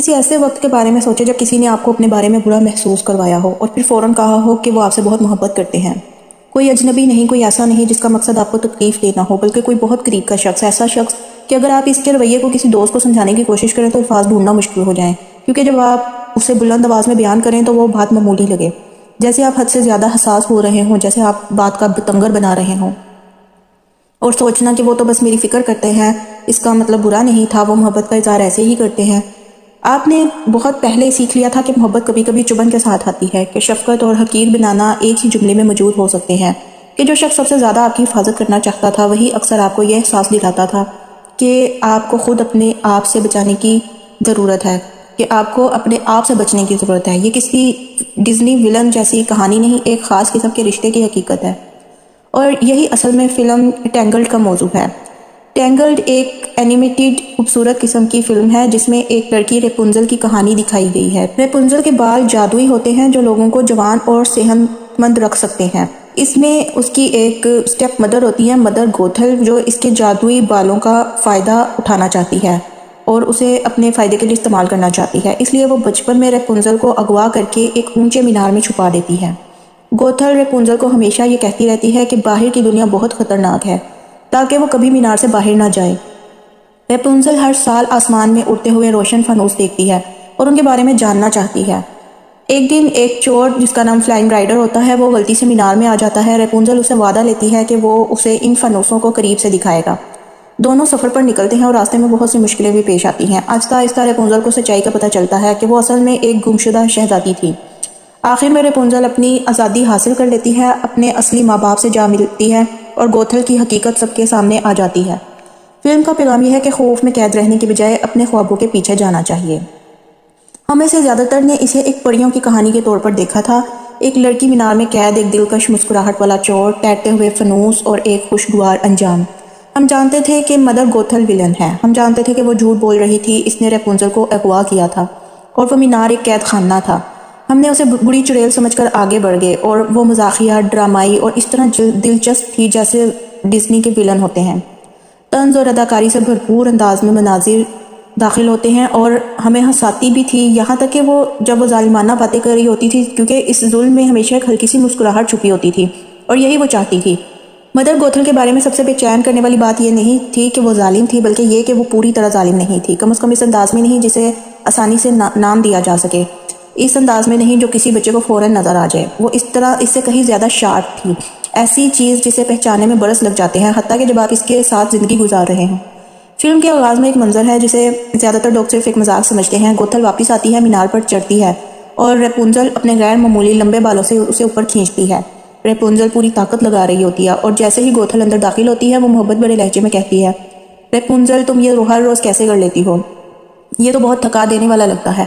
کسی ایسے وقت کے بارے میں سوچیں جب کسی نے آپ کو اپنے بارے میں برا محسوس کروایا ہو اور پھر فوراً کہا ہو کہ وہ آپ سے بہت محبت کرتے ہیں۔ کوئی اجنبی نہیں، کوئی ایسا نہیں جس کا مقصد آپ کو تکلیف دینا ہو، بلکہ کوئی بہت قریب کا شخص، ایسا شخص کہ اگر آپ اس کے رویے کو کسی دوست کو سمجھانے کی کوشش کریں تو الفاظ ڈھونڈنا مشکل ہو جائیں، کیونکہ جب آپ اسے بلند آواز میں بیان کریں تو وہ بات معمولی لگے، جیسے آپ حد سے زیادہ حساس ہو رہے ہوں، جیسے آپ بات کا بتنگر بنا رہے ہوں، اور سوچنا کہ وہ تو بس میری فکر کرتے ہیں، اس کا مطلب برا نہیں تھا، وہ محبت کا اظہار ایسے ہی کرتے ہیں۔ آپ نے بہت پہلے سیکھ لیا تھا کہ محبت کبھی کبھی چبھن کے ساتھ آتی ہے، کہ شفقت اور حقیر بنانا ایک ہی جملے میں موجود ہو سکتے ہیں، کہ جو شخص سب سے زیادہ آپ کی حفاظت کرنا چاہتا تھا وہی اکثر آپ کو یہ احساس دلاتا تھا کہ آپ کو خود اپنے آپ سے بچانے کی ضرورت ہے، کہ آپ کو اپنے آپ سے بچنے کی ضرورت ہے۔ یہ کسی ڈزنی ولن جیسی کہانی نہیں، ایک خاص قسم کے رشتے کی حقیقت ہے، اور یہی اصل میں فلم ٹینگلڈ کا موضوع ہے۔ ٹینگلڈ ایک اینیمیٹڈ خوبصورت قسم کی فلم ہے جس میں ایک لڑکی ریپنزل کی کہانی دکھائی گئی ہے۔ ریپنزل کے بال جادوئی ہوتے ہیں جو لوگوں کو جوان اور صحت مند رکھ سکتے ہیں۔ اس میں اس کی ایک سٹیپ مدر ہوتی ہے، مدر گوتھل، جو اس کے جادوئی بالوں کا فائدہ اٹھانا چاہتی ہے اور اسے اپنے فائدے کے لیے استعمال کرنا چاہتی ہے، اس لیے وہ بچپن میں ریپنزل کو اغوا کر کے ایک اونچے مینار میں چھپا دیتی ہے۔ گوتھل ریپنزل کو ہمیشہ یہ کہتی رہتی ہے کہ باہر کی دنیا بہت خطرناک ہے، تاکہ وہ کبھی مینار سے باہر نہ جائے۔ ریپنزل ہر سال آسمان میں اڑتے ہوئے روشن فانوس دیکھتی ہے اور ان کے بارے میں جاننا چاہتی ہے۔ ایک دن ایک چور جس کا نام فلائنگ رائڈر ہوتا ہے وہ غلطی سے مینار میں آ جاتا ہے۔ ریپنزل اسے وعدہ لیتی ہے کہ وہ اسے ان فانوسوں کو قریب سے دکھائے گا۔ دونوں سفر پر نکلتے ہیں اور راستے میں بہت سی مشکلیں بھی پیش آتی ہیں۔ آہستہ آہستہ ریپنزل کو سچائی کا پتہ چلتا ہے کہ وہ اصل میں ایک گمشدہ شہزادی تھی۔ آخر میں ریپنزل اپنی آزادی حاصل کر لیتی ہے، اپنے اصلی ماں باپ سے جا ملتی ہے اور گوتھل کی حقیقت سب کے سامنے آ جاتی ہے۔ فلم کا پیغام یہ ہے کہ خوف میں قید رہنے کی بجائے اپنے خوابوں کے پیچھے جانا چاہیے۔ ہم میں سے زیادہ تر نے اسے ایک پریوں کی کہانی کے طور پر دیکھا تھا، ایک لڑکی مینار میں قید، ایک دلکش مسکراہٹ والا چور، تیرتے ہوئے فانوس اور ایک خوشگوار انجام۔ ہم جانتے تھے کہ مدر گوتھل ولن ہے، ہم جانتے تھے کہ وہ جھوٹ بول رہی تھی، اس نے ریپنزل کو اغوا کیا تھا اور وہ مینار ایک قید خانہ تھا۔ ہم نے اسے بری چڑیل سمجھ کر آگے بڑھ گئے اور وہ مزاحیہ، ڈرامائی اور اس طرح دلچسپ تھی جیسے ڈزنی کے ویلن ہوتے ہیں۔ طنز اور اداکاری سے بھرپور انداز میں مناظر داخل ہوتے ہیں اور ہمیں ہنساتی بھی تھی، یہاں تک کہ جب وہ ظالمانہ باتیں کر رہی ہوتی تھی، کیونکہ اس ظلم میں ہمیشہ ایک ہلکی سی مسکراہٹ چھپی ہوتی تھی اور یہی وہ چاہتی تھی۔ مدر گوتھل کے بارے میں سب سے بے چین کرنے والی بات یہ نہیں تھی کہ وہ ظالم تھی، بلکہ یہ کہ وہ پوری طرح ظالم نہیں تھی، کم از کم اس انداز میں نہیں جسے آسانی سے نام دیا جا سکے، اس انداز میں نہیں جو کسی بچے کو فوراً نظر آ جائے۔ وہ اس طرح اس سے کہیں زیادہ شارپ تھی، ایسی چیز جسے پہچانے میں برس لگ جاتے ہیں، حتیٰ کہ جب آپ اس کے ساتھ زندگی گزار رہے ہیں۔ فلم کے آغاز میں ایک منظر ہے جسے زیادہ تر لوگ صرف ایک مذاق سمجھتے ہیں۔ گوتھل واپس آتی ہے، مینار پر چڑھتی ہے اور ریپنزل اپنے غیر معمولی لمبے بالوں سے اسے اوپر کھینچتی ہے۔ ریپنزل پوری طاقت لگا رہی ہوتی ہے اور جیسے ہی گوتھل اندر داخل ہوتی ہے وہ محبت بھرے لہجے میں کہتی ہے، ریپنزل تم یہ ہر روز کیسے کر لیتی ہو؟ یہ تو بہت تھکا دینے والا لگتا ہے۔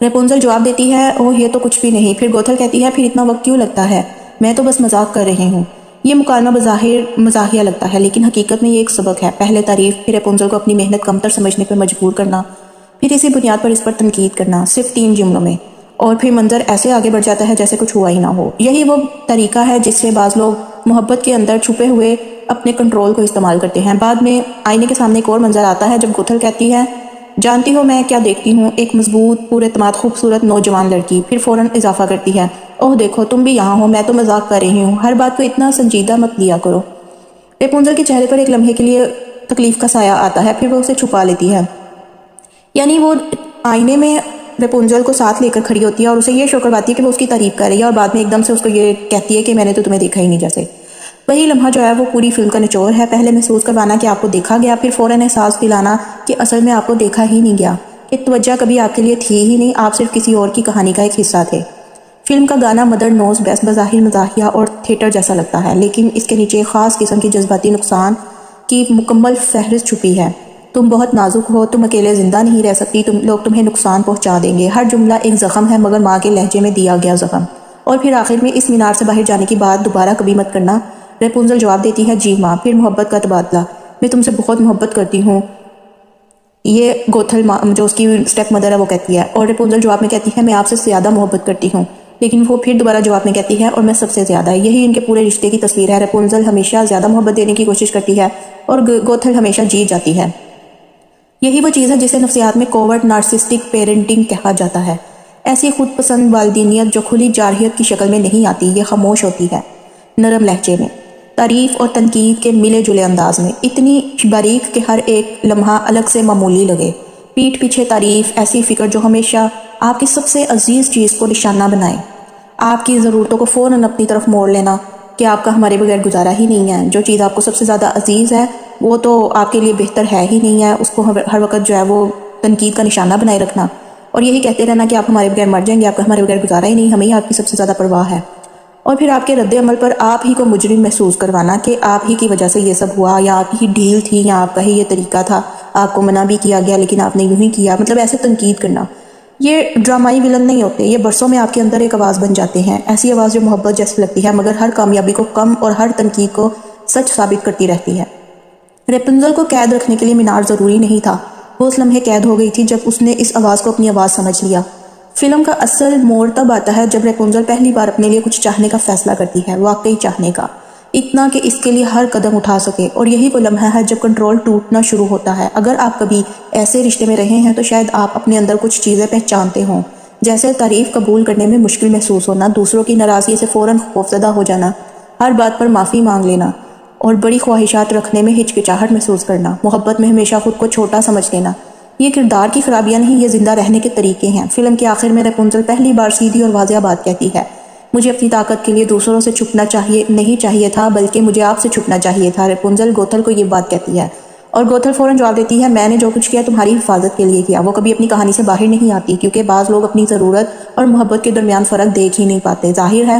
ریپنزل جواب دیتی ہے، اوہ یہ تو کچھ بھی نہیں۔ پھر گوتھل کہتی ہے، پھر اتنا وقت کیوں لگتا ہے؟ میں تو بس مذاق کر رہی ہوں۔ یہ مکالمہ بظاہر مزاحیہ لگتا ہے لیکن حقیقت میں یہ ایک سبق ہے، پہلے تعریف، پھر ریپنزل کو اپنی محنت کمتر سمجھنے پر مجبور کرنا، پھر اسی بنیاد پر اس پر تنقید کرنا، صرف 3 جملوں میں، اور پھر منظر ایسے آگے بڑھ جاتا ہے جیسے کچھ ہوا ہی نہ ہو۔ یہی وہ طریقہ ہے جس سے بعض لوگ محبت کے اندر چھپے ہوئے اپنے کنٹرول کو استعمال کرتے ہیں۔ بعد میں آئینے کے سامنے ایک اور منظر آتا ہے جب گوتھل کہتی ہے، جانتی ہو میں کیا دیکھتی ہوں؟ ایک مضبوط، پورے اعتماد خوبصورت نوجوان لڑکی۔ پھر فوراً اضافہ کرتی ہے، اوہ دیکھو تم بھی یہاں ہو، میں تو مذاق کر رہی ہوں، ہر بات کو اتنا سنجیدہ مت لیا کرو۔ ریپنزل کے چہرے پر ایک لمحے کے لیے تکلیف کا سایہ آتا ہے، پھر وہ اسے چھپا لیتی ہے، یعنی وہ آئینے میں ریپنزل کو ساتھ لے کر کھڑی ہوتی ہے اور اسے یہ شو کرواتی ہے کہ وہ اس کی تعریف کر رہی ہے، اور بعد میں ایک دم سے اس کو یہ کہتی ہے کہ میں نے تو تمہیں دیکھا ہی نہیں جیسے۔ وہی لمحہ جو ہے وہ پوری فلم کا نچوڑ ہے، پہلے محسوس کروانا کہ آپ کو دیکھا گیا، پھر فوراً احساس دلانا کہ اصل میں آپ کو دیکھا ہی نہیں گیا، کہ توجہ کبھی آپ کے لیے تھی ہی نہیں، آپ صرف کسی اور کی کہانی کا ایک حصہ تھے۔ فلم کا گانا مدر نوز بیسٹ بظاہر مزاحیہ اور تھیٹر جیسا لگتا ہے، لیکن اس کے نیچے ایک خاص قسم کی جذباتی نقصان کی مکمل فہرست چھپی ہے۔ تم بہت نازک ہو، تم اکیلے زندہ نہیں رہ سکتی، لوگ تمہیں نقصان پہنچا دیں گے۔ ہر جملہ ایک زخم ہے، مگر ماں کے لہجے میں دیا گیا زخم۔ اور پھر آخر میں اس مینار سے باہر جانے کی بات دوبارہ کبھی مت کرنا۔ ریپنزل جواب دیتی ہے، جی ماں۔ پھر محبت کا تبادلہ، میں تم سے بہت محبت کرتی ہوں، یہ گوتھل جو اس کی سٹیپ مدر ہے وہ کہتی ہے، اور ریپنزل جواب میں کہتی ہے، میں آپ سے زیادہ محبت کرتی ہوں، لیکن وہ پھر دوبارہ جواب میں کہتی ہے، اور میں سب سے زیادہ۔ یہی ان کے پورے رشتے کی تصویر ہے، ریپنزل ہمیشہ زیادہ محبت دینے کی کوشش کرتی ہے اور گوتھل ہمیشہ جیت جاتی ہے۔ یہی وہ چیز ہے جسے نفسیات میں کوورٹ نارسسٹک پیرنٹنگ کہا جاتا ہے۔ ایسی خود پسند والدینیت جو کھلی جارحیت کی شکل میں نہیں آتی، یہ خاموش ہوتی ہے، نرم لہجے میں، تعریف اور تنقید کے ملے جلے انداز میں، اتنی باریک کہ ہر ایک لمحہ الگ سے معمولی لگے، پیٹھ پیچھے تعریف، ایسی فکر جو ہمیشہ آپ کی سب سے عزیز چیز کو نشانہ بنائے، آپ کی ضرورتوں کو فوراً اپنی طرف موڑ لینا کہ آپ کا ہمارے بغیر گزارا ہی نہیں ہے، جو چیز آپ کو سب سے زیادہ عزیز ہے وہ تو آپ کے لیے بہتر ہے ہی نہیں ہے، اس کو ہر وقت جو ہے وہ تنقید کا نشانہ بنائے رکھنا، اور یہی کہتے رہنا کہ آپ ہمارے بغیر مر جائیں گے، آپ کا ہمارے بغیر گزارا ہی نہیں، ہمیں ہی آپ کی سب سے زیادہ پرواہ ہے، اور پھر آپ کے رد عمل پر آپ ہی کو مجرم محسوس کروانا کہ آپ ہی کی وجہ سے یہ سب ہوا، یا آپ ہی ڈھیل تھی، یا آپ کا ہی یہ طریقہ تھا، آپ کو منع بھی کیا گیا لیکن آپ نے یوں ہی کیا، مطلب ایسے تنقید کرنا۔ یہ ڈرامائی ولن نہیں ہوتے، یہ برسوں میں آپ کے اندر ایک آواز بن جاتے ہیں، ایسی آواز جو محبت جیسی لگتی ہے مگر ہر کامیابی کو کم اور ہر تنقید کو سچ ثابت کرتی رہتی ہے۔ ریپنزل کو قید رکھنے کے لیے مینار ضروری نہیں تھا، وہ اس لمحے قید ہو گئی تھی جب اس نے اس آواز کو اپنی آواز سمجھ لیا۔ فلم کا اصل موڑ تب آتا ہے جب ریپنزل پہلی بار اپنے لیے کچھ چاہنے کا فیصلہ کرتی ہے، واقعی چاہنے کا، اتنا کہ اس کے لیے ہر قدم اٹھا سکے، اور یہی وہ لمحہ ہے جب کنٹرول ٹوٹنا شروع ہوتا ہے۔ اگر آپ کبھی ایسے رشتے میں رہے ہیں تو شاید آپ اپنے اندر کچھ چیزیں پہچانتے ہوں، جیسے تعریف قبول کرنے میں مشکل محسوس ہونا، دوسروں کی ناراضگی سے فوراً خوفزدہ ہو جانا، ہر بات پر معافی مانگ لینا، اور بڑی خواہشات رکھنے میں ہچکچاہٹ محسوس کرنا، محبت میں ہمیشہ خود کو چھوٹا سمجھ لینا۔ یہ کردار کی خرابیاں نہیں، یہ زندہ رہنے کے طریقے ہیں۔ فلم کے آخر میں ریپنزل پہلی بار سیدھی اور واضح بات کہتی ہے، مجھے اپنی طاقت کے لیے دوسروں سے چھپنا نہیں چاہیے تھا، بلکہ مجھے آپ سے چھپنا چاہیے تھا۔ ریپنزل گوتھل کو یہ بات کہتی ہے، اور گوتھل فوراً جواب دیتی ہے، میں نے جو کچھ کیا تمہاری حفاظت کے لیے کیا۔ وہ کبھی اپنی کہانی سے باہر نہیں آتی، کیونکہ بعض لوگ اپنی ضرورت اور محبت کے درمیان فرق دیکھ ہی نہیں پاتے۔ ظاہر ہے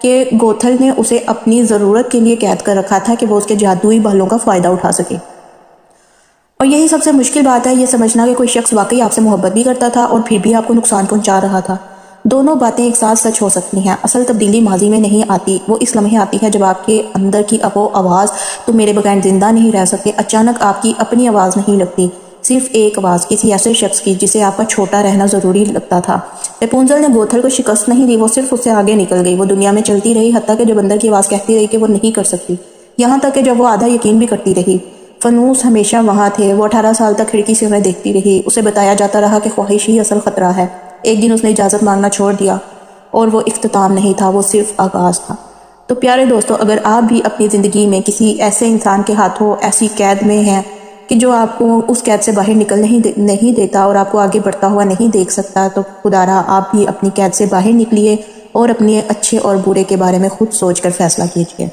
کہ گوتھل نے اسے اپنی ضرورت کے لیے قید کر رکھا تھا کہ وہ اس کے جادوئی بھالوں کا فائدہ اٹھا سکے، اور یہی سب سے مشکل بات ہے، یہ سمجھنا کہ کوئی شخص واقعی آپ سے محبت بھی کرتا تھا اور پھر بھی آپ کو نقصان پہنچا رہا تھا۔ دونوں باتیں ایک ساتھ سچ ہو سکتی ہیں۔ اصل تبدیلی ماضی میں نہیں آتی، وہ اس لمحے آتی ہے جب آپ کے اندر کی وہ آواز، تم میرے بغیر زندہ نہیں رہ سکتے، اچانک آپ کی اپنی آواز نہیں لگتی، صرف ایک آواز کسی ایسے شخص کی جسے آپ کا چھوٹا رہنا ضروری لگتا تھا۔ ریپنزل نے گوتھل کو شکست نہیں دی، وہ صرف اس سے آگے نکل گئی، وہ دنیا میں چلتی رہی، حتیٰ کہ جب اندر کی آواز کہتی رہی کہ وہ نہیں کر سکتی، یہاں تک کہ جب وہ آدھا یقین بھی کرتی رہی۔ فنوس ہمیشہ وہاں تھے، وہ 18 سال تک کھڑکی سے انہیں دیکھتی رہی، اسے بتایا جاتا رہا کہ خواہش ہی اصل خطرہ ہے۔ ایک دن اس نے اجازت مانگنا چھوڑ دیا، اور وہ اختتام نہیں تھا، وہ صرف آغاز تھا۔ تو پیارے دوستو، اگر آپ بھی اپنی زندگی میں کسی ایسے انسان کے ہاتھوں ایسی قید میں ہیں کہ جو آپ کو اس قید سے باہر نکل نہیں دیتا اور آپ کو آگے بڑھتا ہوا نہیں دیکھ سکتا، تو خدا را آپ بھی اپنی قید سے باہر نکلیے اور اپنے اچھے اور برے کے بارے میں خود سوچ کر فیصلہ کیجیے۔